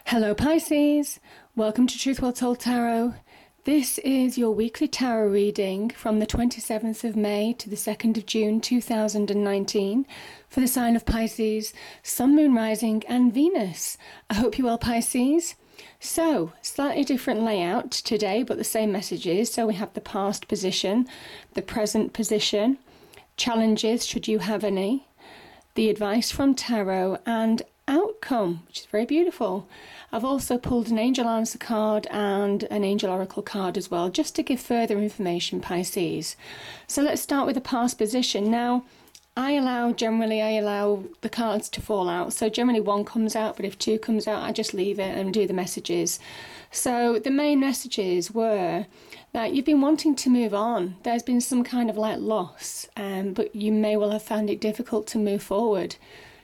Hello Pisces, welcome to Truth Well Told Tarot. This is your weekly tarot reading from the 27th of May to the 2nd of June 2019 for the sign of Pisces, Sun, Moon, Rising and Venus. I hope you're well, Pisces. So, slightly different layout today, but the same messages. So we have the past position, the present position, challenges should you have any, the advice from tarot and outcome, which is very beautiful. I've also pulled an angel answer card and an angel oracle card as well, just to give further information, Pisces. So let's start with the past position. Now, generally I allow the cards to fall out. So generally one comes out, but if two comes out, I just leave it and do the messages. So the main messages were that you've been wanting to move on. There's been some kind of loss, but you may well have found it difficult to move forward,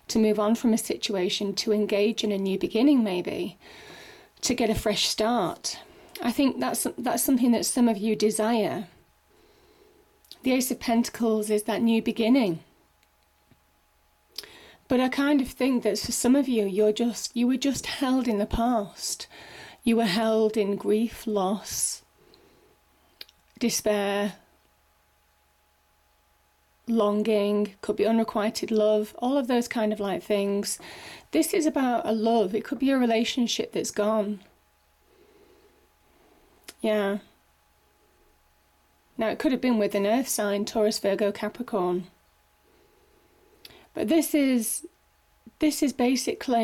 to move on from a situation, to engage in a new beginning maybe, to get a fresh start. I think that's something that some of you desire. The Ace of Pentacles is that new beginning. But I kind of think that for some of you, you were just held in the past. You were held in grief, loss, despair, longing, could be unrequited love, all of those kind of things. This is about a love. It could be a relationship that's gone. Yeah. Now it could have been with an earth sign, Taurus, Virgo, Capricorn. But this is basically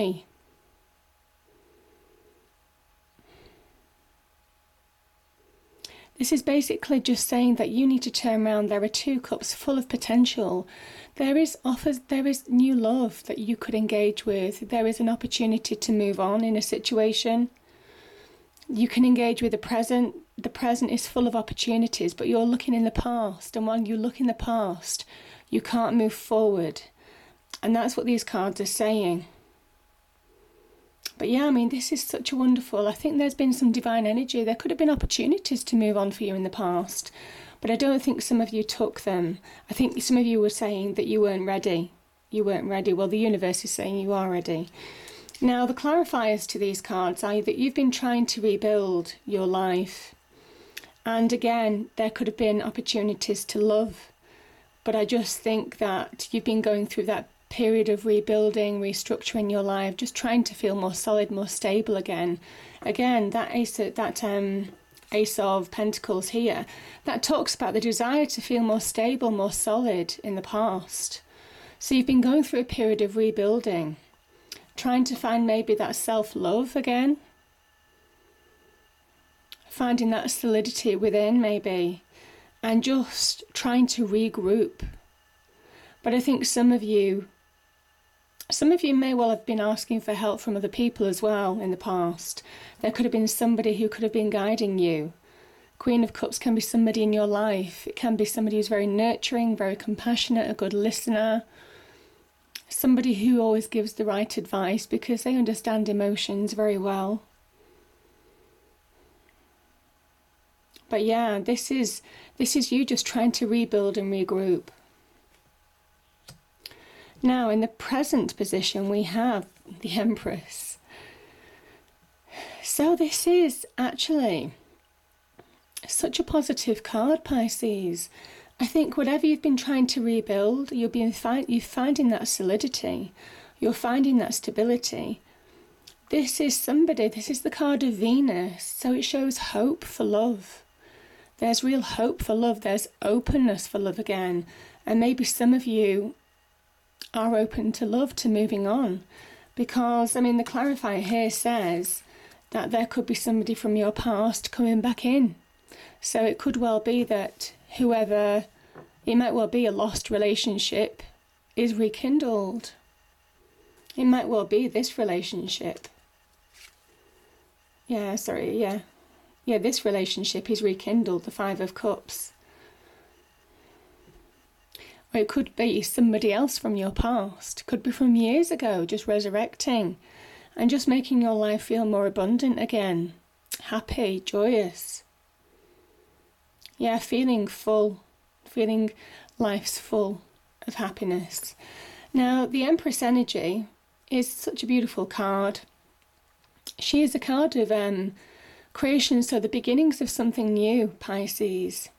just saying that you need to turn around. There are two cups full of potential. There is new love that you could engage with. There is an opportunity to move on in a situation. You can engage with the present. The present is full of opportunities, but you're looking in the past. And while you look in the past, you can't move forward. And that's what these cards are saying. But yeah, I mean, this is such a wonderful, I think there's been some divine energy. There could have been opportunities to move on for you in the past, but I don't think some of you took them. I think some of you were saying that you weren't ready. You weren't ready. Well, the universe is saying you are ready. Now, the clarifiers to these cards are that you've been trying to rebuild your life. And again, there could have been opportunities to love. But I just think that you've been going through that period of rebuilding, restructuring your life, just trying to feel more solid, more stable again. Again, that Ace of Pentacles here, that talks about the desire to feel more stable, more solid in the past. So you've been going through a period of rebuilding, trying to find maybe that self-love again, finding that solidity within maybe, and just trying to regroup. But I think some of you may well have been asking for help from other people as well in the past. There could have been somebody who could have been guiding you. Queen of Cups can be somebody in your life. It can be somebody who's very nurturing, very compassionate, a good listener. Somebody who always gives the right advice because they understand emotions very well. But yeah, this is you just trying to rebuild and regroup. Now, in the present position, we have the Empress. So this is actually such a positive card, Pisces. I think whatever you've been trying to rebuild, you're finding that solidity. You're finding that stability. This is the card of Venus. So it shows hope for love. There's real hope for love. There's openness for love again. And maybe some of you are open to love, to moving on. Because, I mean, the clarifier here says that there could be somebody from your past coming back in. So it could well be that it might well be a lost relationship is rekindled. It might well be this relationship. Yeah, this relationship is rekindled, the Five of Cups. Or it could be somebody else from your past. Could be from years ago, just resurrecting and just making your life feel more abundant again. Happy, joyous. Yeah, feeling full. Feeling life's full of happiness. Now, the Empress energy is such a beautiful card. She is a card of creation, so the beginnings of something new, Pisces.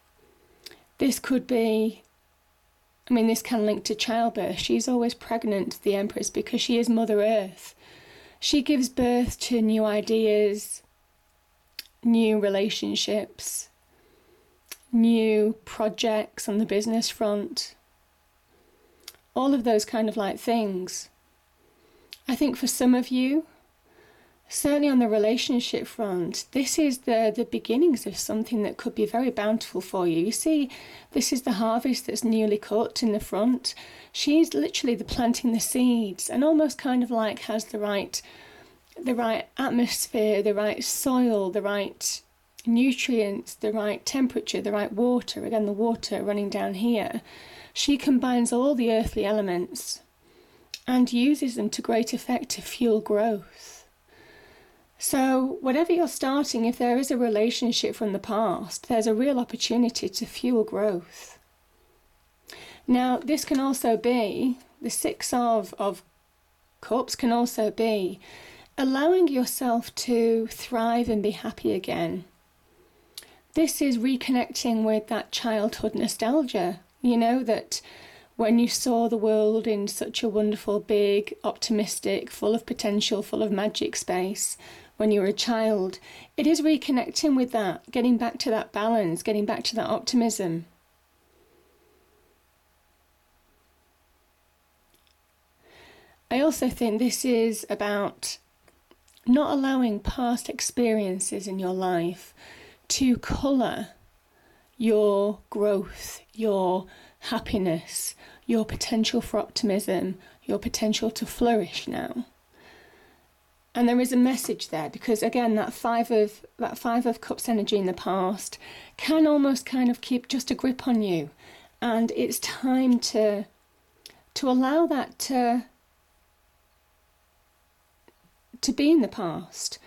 This could be, I mean, this can link to childbirth. She's always pregnant, the Empress, because she is Mother Earth. She gives birth to new ideas, new relationships, new projects on the business front. All of those kind of like things. I think for some of you, certainly on the relationship front, this is the beginnings of something that could be very bountiful for you. You see, this is the harvest that's newly cut in the front. She's literally planting the seeds and almost kind of like has the right atmosphere, the right soil, the right nutrients, the right temperature, the right water. Again, the water running down here. She combines all the earthly elements and uses them to great effect to fuel growth. So whatever you're starting, if there is a relationship from the past, there's a real opportunity to fuel growth. Now, this can also be, the Six of Cups can also be allowing yourself to thrive and be happy again. This is reconnecting with that childhood nostalgia, you know, that when you saw the world in such a wonderful, big, optimistic, full of potential, full of magic space, when you were a child, it is reconnecting with that, getting back to that balance, getting back to that optimism. I also think this is about not allowing past experiences in your life to colour your growth, your happiness, your potential for optimism, your potential to flourish now. And there is a message there because, again, that five of Cups energy in the past can almost kind of keep just a grip on you. And it's time to allow that to be in the past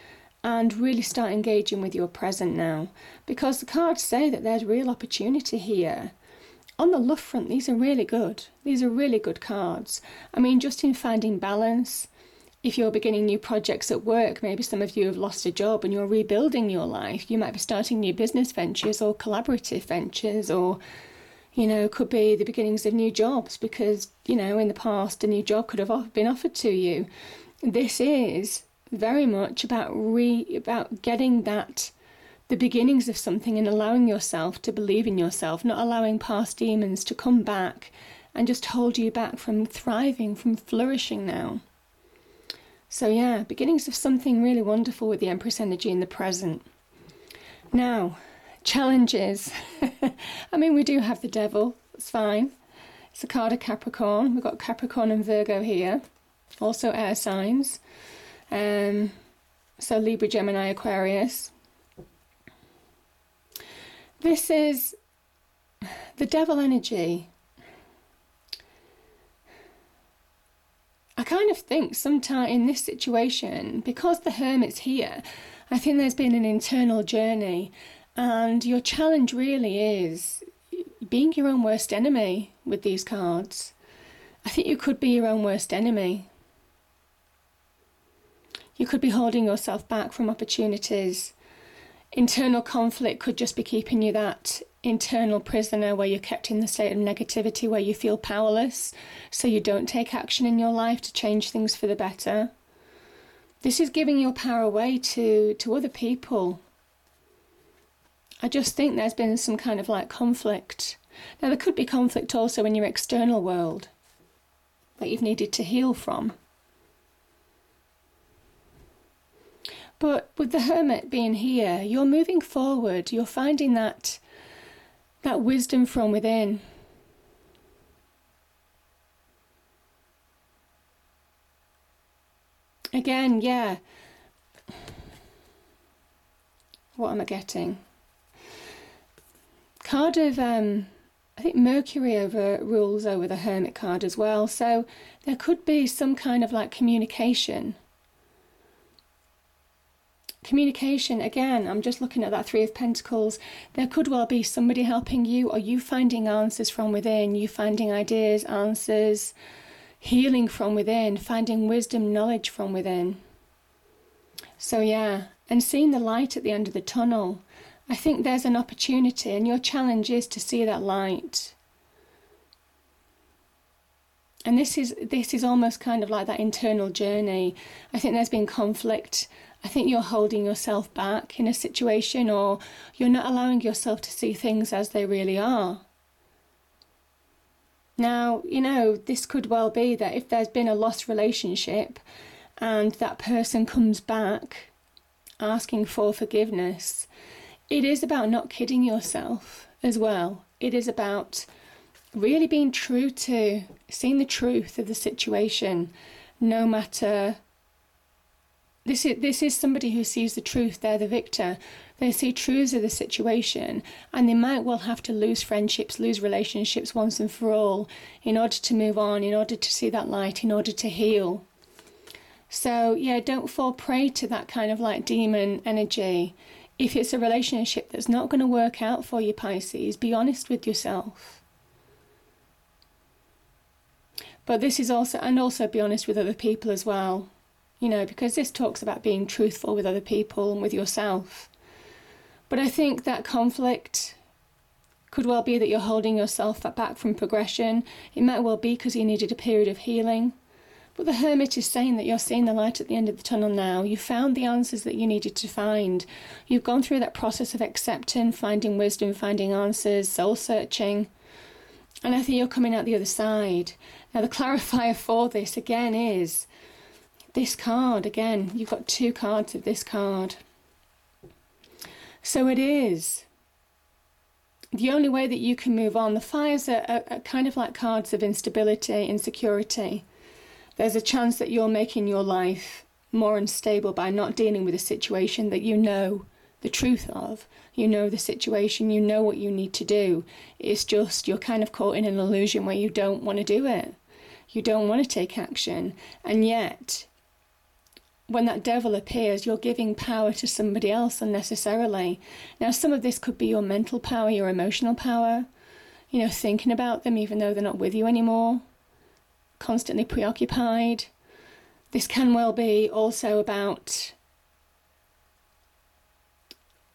and really start engaging with your present now. Because the cards say that there's real opportunity here. On the love front, these are really good. These are really good cards. I mean, just in finding balance. If you're beginning new projects at work, maybe some of you have lost a job and you're rebuilding your life. You might be starting new business ventures or collaborative ventures, or, you know, could be the beginnings of new jobs because, you know, in the past a new job could have been offered to you. This is very much about getting that, the beginnings of something and allowing yourself to believe in yourself, not allowing past demons to come back and just hold you back from thriving, from flourishing now. So yeah, beginnings of something really wonderful with the Empress energy in the present. Now, challenges. I mean, we do have the Devil, it's fine. It's a card of Capricorn. We've got Capricorn and Virgo here, also air signs. So Libra, Gemini, Aquarius. This is the Devil energy. I kind of think sometime in this situation, because the Hermit's here, I think there's been an internal journey, and your challenge really is being your own worst enemy with these cards. I think you could be your own worst enemy. You could be holding yourself back from opportunities. Internal conflict could just be keeping you that internal prisoner where you're kept in the state of negativity, where you feel powerless, so you don't take action in your life to change things for the better. This is giving your power away to other people. I just think there's been some kind of like conflict. Now there could be conflict also in your external world that you've needed to heal from. But with the Hermit being here, you're moving forward. You're finding that wisdom from within. Again, yeah. What am I getting? Card of, I think Mercury rules over the Hermit card as well. So there could be some kind of like communication. Communication, again, I'm just looking at that Three of Pentacles. There could well be somebody helping you, or you finding answers from within, you finding ideas, answers, healing from within, finding wisdom, knowledge from within. So yeah, and seeing the light at the end of the tunnel, I think there's an opportunity, and your challenge is to see that light. And this is almost kind of like that internal journey. I think there's been conflict. I think you're holding yourself back in a situation, or you're not allowing yourself to see things as they really are. Now, this could well be that if there's been a lost relationship and that person comes back asking for forgiveness, it is about not kidding yourself as well. It is about really being true to seeing the truth of the situation, no matter. This is somebody who sees the truth. They're the victor. They see truths of the situation, and they might well have to lose friendships, lose relationships once and for all in order to move on, in order to see that light, in order to heal. So yeah, don't fall prey to that kind of like demon energy. If it's a relationship that's not going to work out for you, Pisces, be honest with yourself. But this is also be honest with other people as well, because this talks about being truthful with other people and with yourself. But I think that conflict could well be that you're holding yourself back from progression. It might well be because you needed a period of healing. But the Hermit is saying that you're seeing the light at the end of the tunnel now. You found the answers that you needed to find. You've gone through that process of accepting, finding wisdom, finding answers, soul searching. And I think you're coming out the other side. Now, the clarifier for this, again, is this card. Again, you've got 2 cards of this card. So it is. The only way that you can move on, the fires are kind of like cards of instability, insecurity. There's a chance that you're making your life more unstable by not dealing with a situation that you know the truth of. You know the situation, you know what you need to do. It's just you're kind of caught in an illusion where you don't want to do it. You don't want to take action. And yet, when that devil appears, you're giving power to somebody else unnecessarily. Now, some of this could be your mental power, your emotional power, thinking about them even though they're not with you anymore, constantly preoccupied. This can well be also about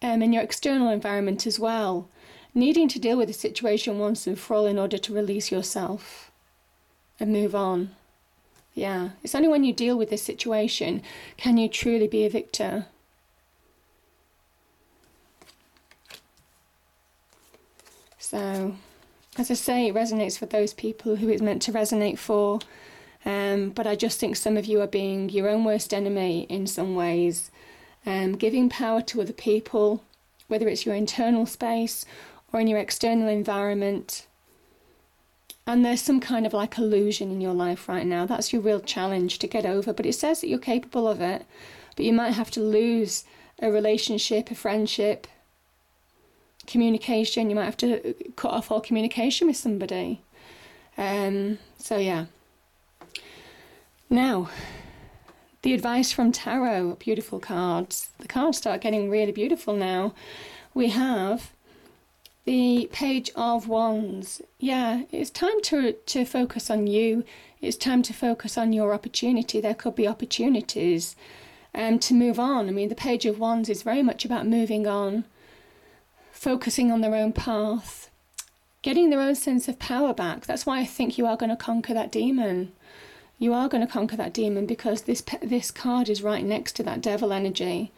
in your external environment as well, needing to deal with the situation once and for all in order to release yourself and move on. Yeah, it's only when you deal with this situation can you truly be a victor. So, as I say, it resonates for those people who it's meant to resonate for. But I just think some of you are being your own worst enemy in some ways. Giving power to other people, whether it's your internal space or in your external environment. And there's some kind of like illusion in your life right now. That's your real challenge to get over. But it says that you're capable of it. But you might have to lose a relationship, a friendship, communication. You might have to cut off all communication with somebody. So yeah. Now, the advice from Tarot, beautiful cards. The cards start getting really beautiful now. We have the Page of Wands. Yeah, it's time to focus on you. It's time to focus on your opportunity. There could be opportunities to move on. I mean, the Page of Wands is very much about moving on, focusing on their own path, getting their own sense of power back. That's why I think you are going to conquer that demon. You are going to conquer that demon because this card is right next to that devil energy.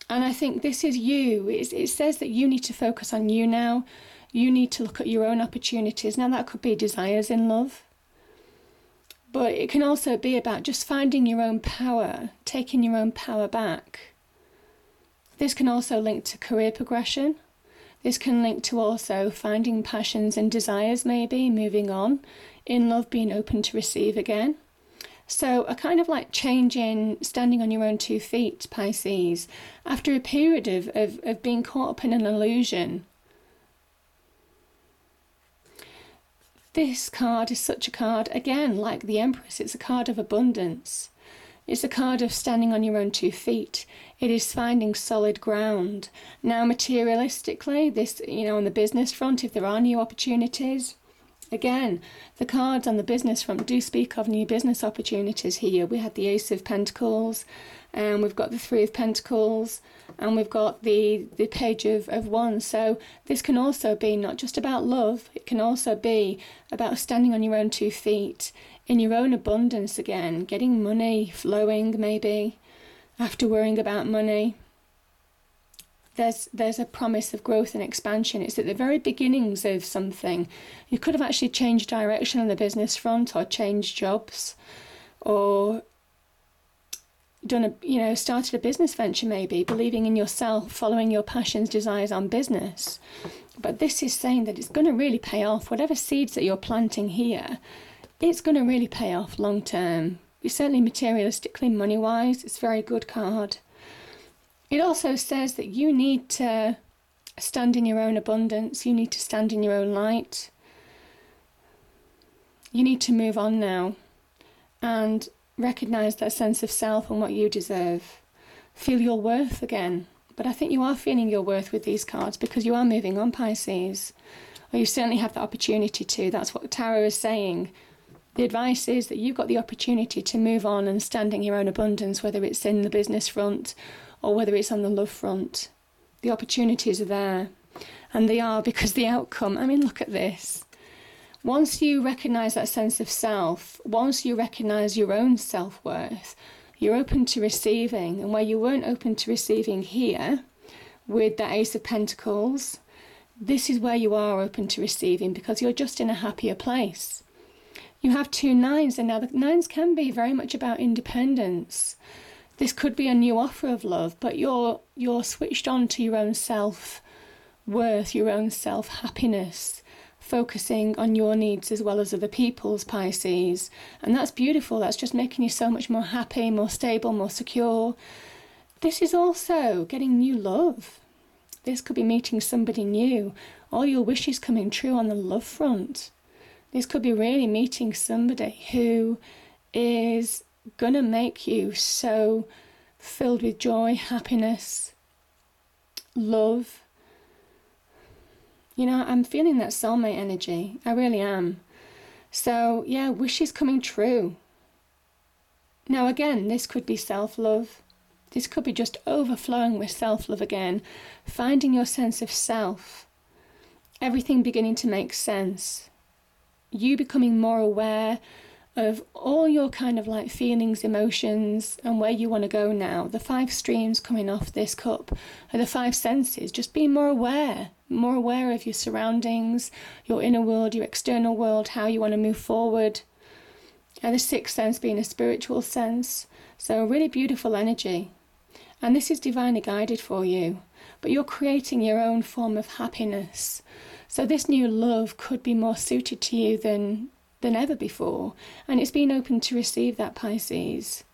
And I think this is you. It says that you need to focus on you now. You need to look at your own opportunities. Now, that could be desires in love. But it can also be about just finding your own power, taking your own power back. This can also link to career progression. This can link to also finding passions and desires, maybe, moving on. In love, being open to receive again. So a kind of like change in standing on your own 2 feet, Pisces, after a period of being caught up in an illusion. This card is such a card, again, like the Empress, it's a card of abundance. It's a card of standing on your own 2 feet. It is finding solid ground. Now, materialistically, this, on the business front, if there are new opportunities, Again, the cards on the business front do speak of new business opportunities here. We had the Ace of Pentacles, and we've got the Three of Pentacles, and we've got the Page of Wands. So this can also be not just about love, it can also be about standing on your own 2 feet, in your own abundance again, getting money flowing maybe, after worrying about money. There's a promise of growth and expansion. It's at the very beginnings of something. You could have actually changed direction on the business front, or changed jobs, or started a business venture maybe, believing in yourself, following your passions, desires on business. But this is saying that it's going to really pay off. Whatever seeds that you're planting here, it's going to really pay off long term. Certainly materialistically, money-wise, it's a very good card. It also says that you need to stand in your own abundance. You need to stand in your own light. You need to move on now and recognize that sense of self and what you deserve. Feel your worth again. But I think you are feeling your worth with these cards because you are moving on, Pisces. Or you certainly have the opportunity to. That's what Tarot is saying. The advice is that you've got the opportunity to move on and stand in your own abundance, whether it's in the business front or whether it's on the love front. The opportunities are there. And they are because the outcome, I mean, look at this. Once you recognise that sense of self, once you recognise your own self-worth, you're open to receiving. And where you weren't open to receiving here, with the Ace of Pentacles, this is where you are open to receiving because you're just in a happier place. You have 2 nines, and now the 9s can be very much about independence. This could be a new offer of love, but you're switched on to your own self-worth, your own self-happiness, focusing on your needs as well as other people's, Pisces. And that's beautiful. That's just making you so much more happy, more stable, more secure. This is also getting new love. This could be meeting somebody new. All your wishes coming true on the love front. This could be really meeting somebody who is going to make you so filled with joy, happiness, love. You know, I'm feeling that soulmate energy. I really am. So, yeah, wishes coming true. Now, again, this could be self-love. This could be just overflowing with self-love again. Finding your sense of self. Everything beginning to make sense. You becoming more aware of all your kind of like feelings, emotions, and where you want to go now. The 5 streams coming off this cup are the 5 senses. Just being more aware of your surroundings, your inner world, your external world, how you want to move forward. And the 6th sense being a spiritual sense. So a really beautiful energy. And this is divinely guided for you. But you're creating your own form of happiness. So this new love could be more suited to you than ever before. And it's been open to receive that, Pisces.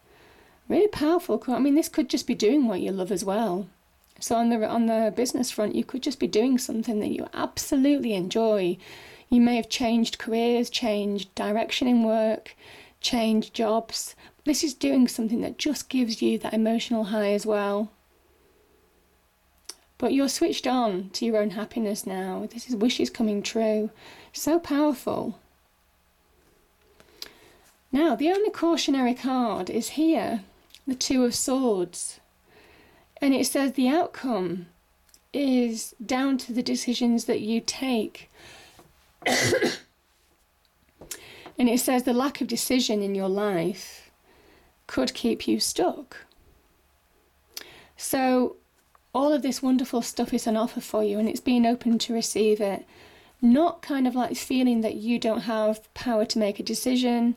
Really powerful. I mean, this could just be doing what you love as well. So on the business front, you could just be doing something that you absolutely enjoy. You may have changed careers, changed direction in work, changed jobs. This is doing something that just gives you that emotional high as well. But you're switched on to your own happiness now. This is wishes coming true. So powerful. Now, the only cautionary card is here, the 2 of Swords. And it says the outcome is down to the decisions that you take. And it says the lack of decision in your life could keep you stuck. So all of this wonderful stuff is on offer for you, and it's being open to receive it. Not kind of like feeling that you don't have power to make a decision,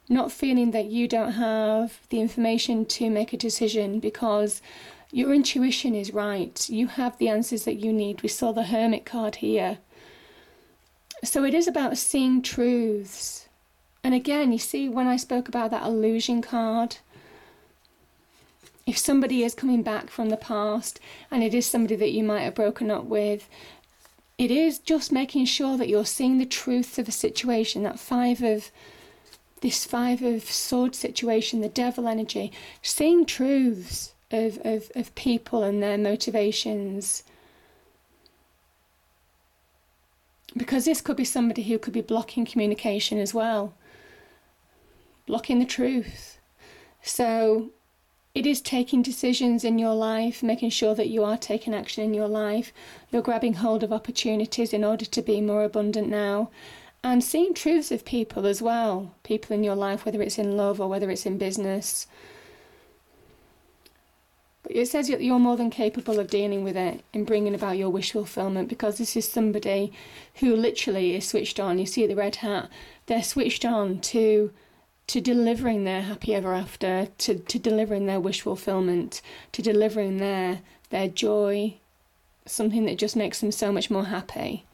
not feeling that you don't have the information to make a decision because your intuition is right. You have the answers that you need. We saw the Hermit card here. So it is about seeing truths. And again, you see when I spoke about that illusion card, if somebody is coming back from the past and it is somebody that you might have broken up with, it is just making sure that you're seeing the truth of a situation, that 5 of Swords situation, the devil energy, seeing truths of people and their motivations. because this could be somebody who could be blocking communication as well, blocking the truth. So it is taking decisions in your life, making sure that you are taking action in your life. You're grabbing hold of opportunities in order to be more abundant now, and seeing truths of people as well, people in your life, whether it's in love or whether it's in business. But it says that you're more than capable of dealing with it and bringing about your wish fulfillment, because this is somebody who literally is switched on. You see the red hat, they're switched on to delivering their happy ever after, to delivering their wish fulfillment, to delivering their joy, something that just makes them so much more happy.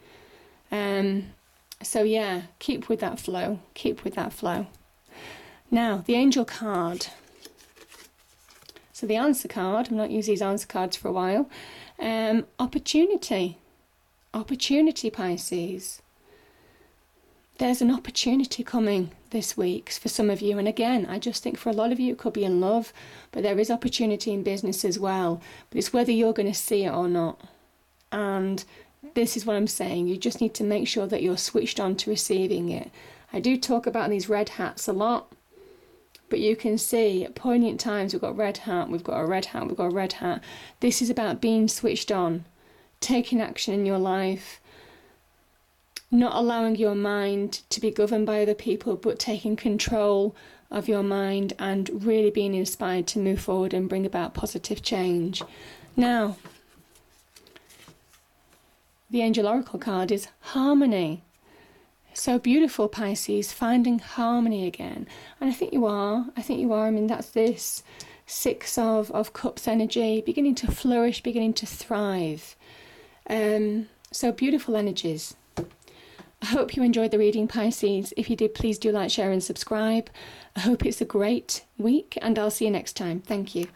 So yeah, keep with that flow. Keep with that flow. Now, the angel card. So the answer card, I've not used these answer cards for a while. Opportunity. Opportunity, Pisces. There's an opportunity coming this week for some of you. And again, I just think for a lot of you, it could be in love, but there is opportunity in business as well. But it's whether you're going to see it or not. And this is what I'm saying. You just need to make sure that you're switched on to receiving it. I do talk about these red hats a lot, but you can see at poignant times we've got red hat, we've got a red hat, we've got a red hat. This is about being switched on, taking action in your life, not allowing your mind to be governed by other people, but taking control of your mind and really being inspired to move forward and bring about positive change. Now, the Angel Oracle card is harmony. So beautiful, Pisces, finding harmony again. And I think you are. I mean, that's this Six of Cups energy, beginning to flourish, beginning to thrive. So beautiful energies. I hope you enjoyed the reading, Pisces. If you did, please do like, share and subscribe. I hope it's a great week, and I'll see you next time. Thank you.